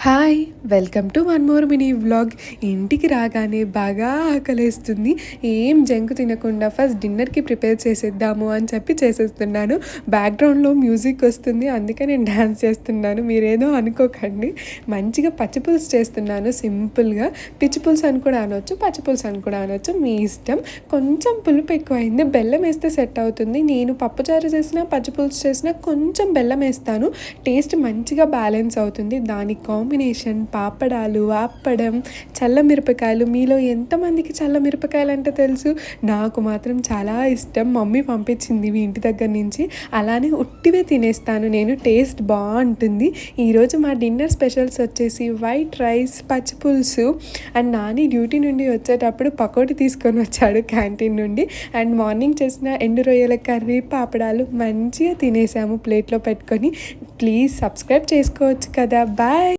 Hi! Welcome to one more mini vlog. ఇంటికి రాగానే బాగా ఆకలేస్తుంది. ఏం జంక్ తినకుండా ఫస్ట్ డిన్నర్‌కి ప్రిపేర్ చేసేద్దాము అని చెప్పి చేసేస్తున్నాను. బ్యాక్‌గ్రౌండ్‌లో మ్యూజిక్ వస్తుంది. అందుకే నేను డాన్స్ చేస్తున్నాను. మీరేదో అనుకోకండి. మంచిగా పచ్చి పులుసు చేస్తున్నాను సింపుల్‌గా. పిచ్చి పులుసు అని కూడా అనొచ్చు, పచ్చి పులుసు అని కూడా అనొచ్చు. మీ ఇష్టం. కొంచెం పులుపు ఎక్కువైంది. బెల్లం వేస్తే సెట్ అవుతుంది. నేను పప్పుచారు చేసినా, పచ్చి పులుసు చేసినా కొంచెం బెల్లం వేస్తాను. టేస్ట్ మంచిగా బ్యాలెన్స్ అవుతుంది. దానికి కాంబినేషన్ పాపడాలు, అప్పడం, చల్ల మిరపకాయలు. మీలో ఎంతమందికి చల్ల మిరపకాయలు అంటే తెలుసు? నాకు మాత్రం చాలా ఇష్టం. మమ్మీ పంపించింది ఇవి ఇంటి దగ్గర నుంచి. అలానే ఉట్టివే తినేస్తాను నేను. టేస్ట్ బాగుంటుంది. ఈరోజు మా డిన్నర్ స్పెషల్స్ వచ్చేసి వైట్ రైస్, పచ్చి పులుసు. అండ్ నాని డ్యూటీ నుండి వచ్చేటప్పుడు పకోడీ తీసుకొని వచ్చాడు క్యాంటీన్ నుండి. అండ్ మార్నింగ్ చేసిన ఎండు రొయ్యల కర్రీ, పాపడాలు మంచిగా తినేసాము ప్లేట్లో పెట్టుకొని. ప్లీజ్ సబ్స్క్రైబ్ చేసుకోవచ్చు కదా. బాయ్.